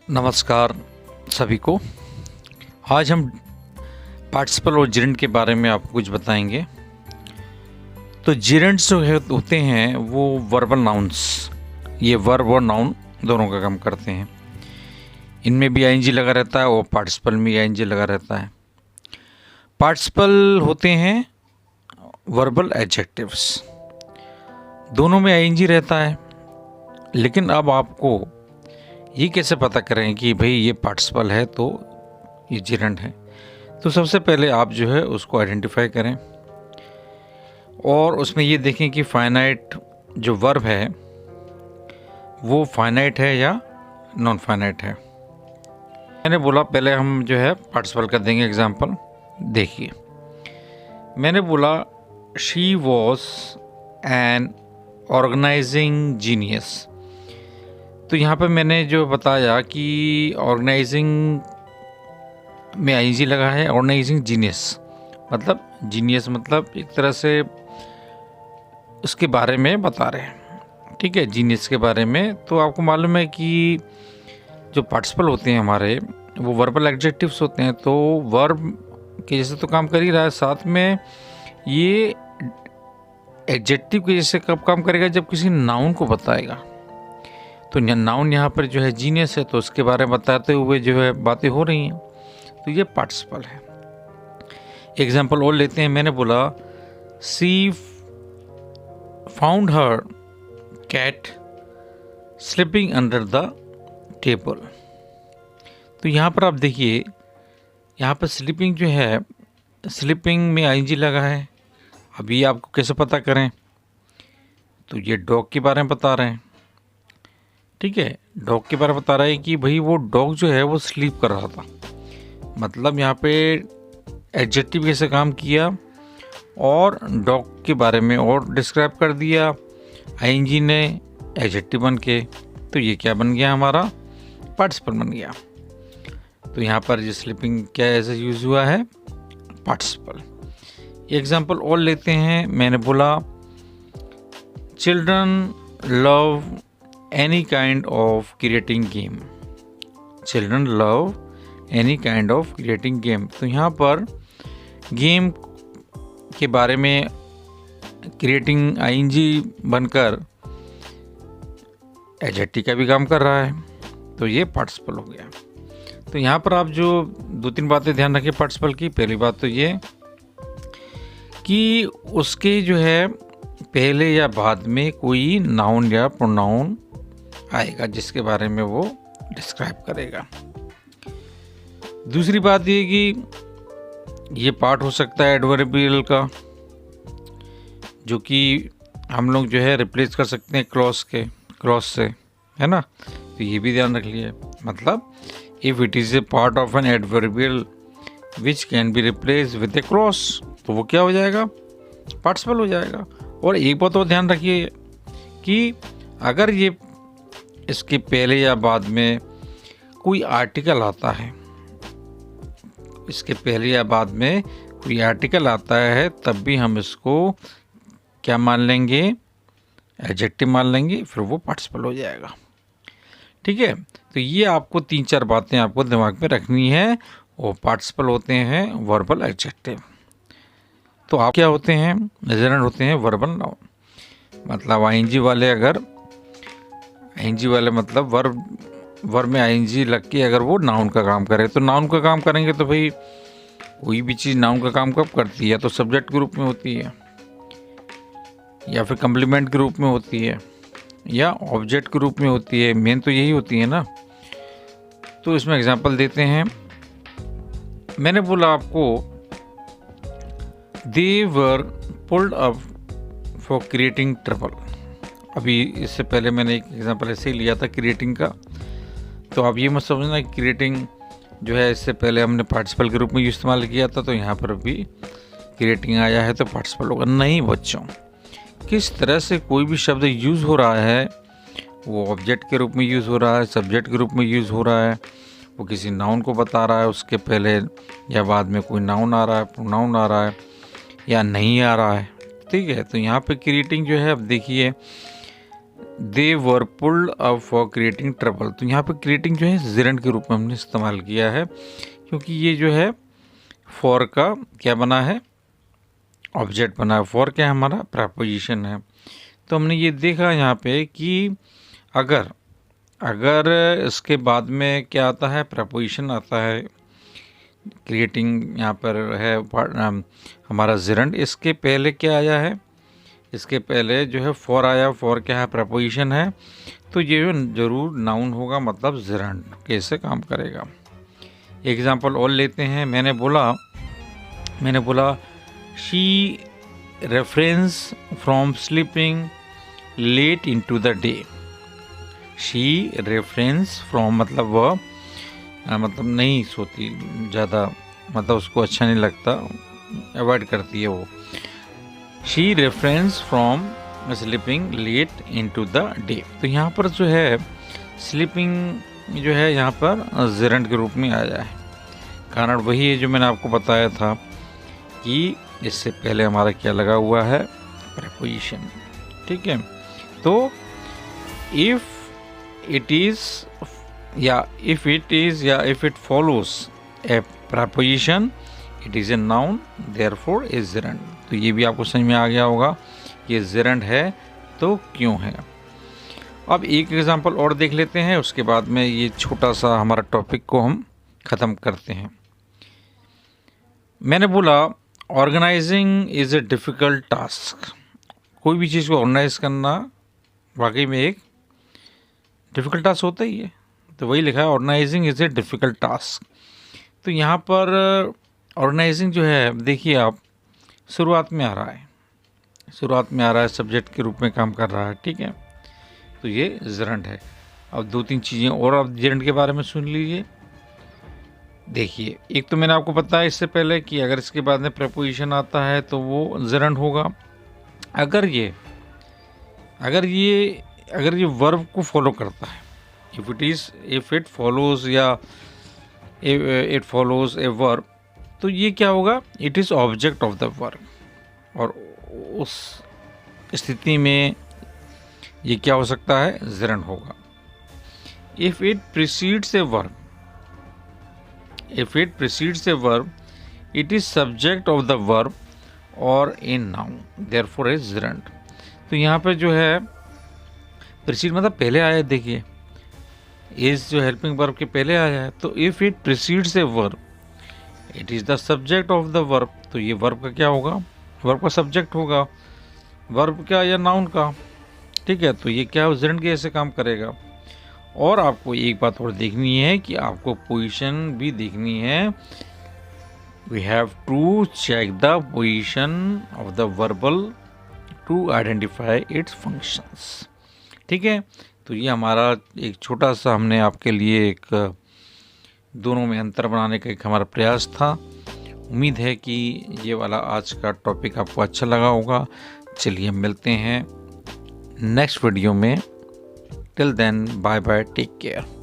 नमस्कार सभी को। आज हम पार्टिसिपल और जिरेंट के बारे में आपको कुछ बताएंगे। तो जिरेंट्स जो होते हैं वो वर्बल नाउन्स, ये वर्ब और नाउन दोनों का काम करते हैं। इनमें भी आईएनजी लगा रहता है और पार्टिसिपल में आईएनजी लगा रहता है। पार्टिसिपल होते हैं वर्बल एडजेक्टिव्स, दोनों में आईएनजी रहता है। लेकिन अब आपको ये कैसे पता करें कि भाई ये पार्टिसिपल है तो ये जिरेंट है? तो सबसे पहले आप जो है उसको आइडेंटिफाई करें और उसमें ये देखें कि फाइनाइट जो वर्ब है वो फाइनाइट है या नॉन फाइनाइट है। मैंने बोला पहले हम जो है पार्टिसिपल कर देंगे एग्जांपल। देखिए, मैंने बोला she was an organising genius. तो यहाँ पे मैंने जो बताया कि ऑर्गेनाइजिंग में आईएनजी लगा है। ऑर्गेनाइजिंग जीनियस मतलब एक तरह से उसके बारे में बता रहे हैं, ठीक है, जीनियस के बारे में। तो आपको मालूम है कि जो पार्टिसिपल होते हैं हमारे वो वर्बल एडजेक्टिव्स होते हैं। तो वर्ब के जैसे तो काम कर ही रहा है, साथ में ये एडजेक्टिव के जैसे कब काम करेगा? जब किसी नाउन को बताएगा। तो नाउन यहाँ पर जो है जीनियस है, तो उसके बारे में बताते हुए जो है बातें हो रही हैं, तो ये पार्टिसिपल है। एग्जाम्पल और लेते हैं। मैंने बोला she found her cat sleeping under the table. तो यहाँ पर आप देखिए, यहाँ पर स्लीपिंग जो है, स्लीपिंग में आईएनजी लगा है। अभी आपको कैसे पता करें? तो ये डॉग के बारे में बता रहे हैं, ठीक है, डॉग के बारे में बता रहा है कि भाई वो डॉग जो है वो स्लीप कर रहा था। मतलब यहाँ पे एडजेक्टिव कैसे काम किया और डॉग के बारे में और डिस्क्राइब कर दिया आईएनजी ने एडजेक्टिव बन के। तो ये क्या बन गया? हमारा पार्टिसिपल बन गया। तो यहाँ पर ये स्लीपिंग क्या ऐसे यूज़ हुआ है? पार्टिसिपल। एग्जाम्पल और लेते हैं। मैंने बोला children love any kind of creating game. Children love any kind of creating game. तो यहाँ पर गेम के बारे में क्रिएटिंग आईएनजी बनकर एडजेक्टिव का भी काम कर रहा है, तो ये पार्टिसिपल हो गया। तो यहाँ पर आप जो दो तीन बातें ध्यान रखें पार्टिसिपल की। पहली बात तो ये कि उसके जो है पहले या बाद में कोई नाउन या प्रोनाउन आएगा जिसके बारे में वो डिस्क्राइब करेगा। दूसरी बात ये कि ये पार्ट हो सकता है एडवर्बियल का, जो कि हम लोग जो है रिप्लेस कर सकते हैं क्लॉज से, है ना। तो ये भी ध्यान रख लिए। मतलब if it is a part of an adverbial which can be replace with a clause, तो वो क्या हो जाएगा? पार्टिसिपल हो जाएगा। और एक बात और ध्यान रखिए कि अगर ये इसके पहले या बाद में कोई आर्टिकल आता है, इसके पहले या बाद में कोई आर्टिकल आता है, तब भी हम इसको क्या मान लेंगे? एडजेक्टिव मान लेंगे, फिर वो पार्टिसिपल हो जाएगा, ठीक है। तो ये आपको तीन चार बातें आपको दिमाग में रखनी है। और पार्टिसिपल होते हैं वर्बल एडजेक्टिव। तो आप क्या होते हैं? जिरेंट होते हैं वर्बल नाउन। मतलब आईएनजी वाले, अगर आईएनजी वाले मतलब वर्ब में आईएनजी लग के अगर वो नाउन का काम करे, तो नाउन का काम करेंगे तो भाई कोई भी चीज़ नाउन का काम कब करती है? तो सब्जेक्ट के रूप में होती है, या फिर कम्प्लीमेंट के रूप में होती है, या ऑब्जेक्ट के रूप में होती है। मेन तो यही होती है ना। तो इसमें एग्जांपल देते हैं। मैंने बोला आपको they were pulled up for creating trouble. अभी इससे पहले मैंने एक एग्जांपल ऐसे ही लिया था क्रिएटिंग का। तो आप ये मत समझना कि क्रिएटिंग जो है इससे पहले हमने पार्टिसिपल के रूप में इस्तेमाल किया था, तो यहाँ पर भी क्रिएटिंग आया है तो पार्टिसिपल होगा। नहीं बच्चों, किस तरह से कोई भी शब्द यूज़ हो रहा है, वो ऑब्जेक्ट के रूप में यूज़ हो रहा है, सब्जेक्ट के रूप में यूज़ हो रहा है, वो किसी नाउन को बता रहा है, उसके पहले या बाद में कोई नाउन आ रहा है, प्रोनाउन आ रहा है या नहीं आ रहा है, ठीक है। तो यहाँ पे क्रिएटिंग जो है, अब देखिए they were pulled up for creating trouble. तो यहाँ पे क्रिएटिंग जो है जिरंड के रूप में हमने इस्तेमाल किया है, क्योंकि ये जो है फॉर का क्या बना है, ऑब्जेक्ट बना है। फॉर क्या है, हमारा प्रेपोजिशन है। तो हमने ये देखा यहाँ पे कि अगर इसके बाद में क्या आता है, प्रेपोजिशन आता है, क्रिएटिंग यहाँ पर है हमारा जिरंड, इसके पहले क्या आया है, इसके पहले जो है फॉर आया। फॉर क्या है, प्रेपोजिशन है, तो ये जरूर नाउन होगा, मतलब जिरंड कैसे काम करेगा। एग्जाम्पल और लेते हैं। मैंने बोला she refrains from sleeping late into the day. She refrains from मतलब वह मतलब नहीं सोती ज़्यादा, मतलब उसको अच्छा नहीं लगता, अवॉइड करती है वो। She refrains from sleeping late into the day. तो यहाँ पर जो है स्लीपिंग जो है यहाँ पर जिरंड के रूप में आया है। कारण वही है जो मैंने आपको बताया था कि इससे पहले हमारा क्या लगा हुआ है, प्रेपोजिशन। ठीक है, तो if it follows A preposition it is A noun, therefore a gerund. तो ये भी आपको समझ में आ गया होगा ये जिरंड है तो क्यों है। अब एक एग्जांपल और देख लेते हैं, उसके बाद में ये छोटा सा हमारा टॉपिक को हम ख़त्म करते हैं। मैंने बोला organising is a difficult task. कोई भी चीज़ को ऑर्गेनाइज करना वाकई में एक डिफ़िकल्ट टास्क होता ही है। तो वही लिखा है, organising is a difficult task. तो यहाँ पर ऑर्गेनाइजिंग जो है, देखिए आप, शुरुआत में आ रहा है, सब्जेक्ट के रूप में काम कर रहा है। ठीक है, तो ये जिरंड है। अब दो तीन चीज़ें और आप जिरंड के बारे में सुन लीजिए। देखिए, एक तो मैंने आपको बताया इससे पहले कि अगर इसके बाद में प्रेपोजिशन आता है तो वो जिरंड होगा। अगर ये वर्ब को फॉलो करता है, if it follows a verb, तो ये क्या होगा, it is object of the verb. और उस स्थिति में ये क्या हो सकता है, जिरंड होगा। If it precedes a verb, it is subject of the verb और a noun, therefore a gerund. तो यहाँ पे जो है प्रीसीड मतलब पहले आया है, देखिए इज जो हेल्पिंग वर्ब के पहले आया है। तो if it precedes a verb it is the subject of the verb. तो ये वर्ब का क्या होगा, वर्ब का सब्जेक्ट होगा, वर्ब क्या या नाउन का। ठीक है, तो ये क्या जिरंड के ऐसे काम करेगा। और आपको एक बात और देखनी है कि आपको पोजीशन भी देखनी है। We have to check the position of the verbal to identify its functions. ठीक है, तो ये हमारा एक छोटा सा हमने आपके लिए एक दोनों में अंतर बनाने का एक हमारा प्रयास था। उम्मीद है कि ये वाला आज का टॉपिक आपको अच्छा लगा होगा। चलिए मिलते हैं नेक्स्ट वीडियो में। Till then, bye bye, take care.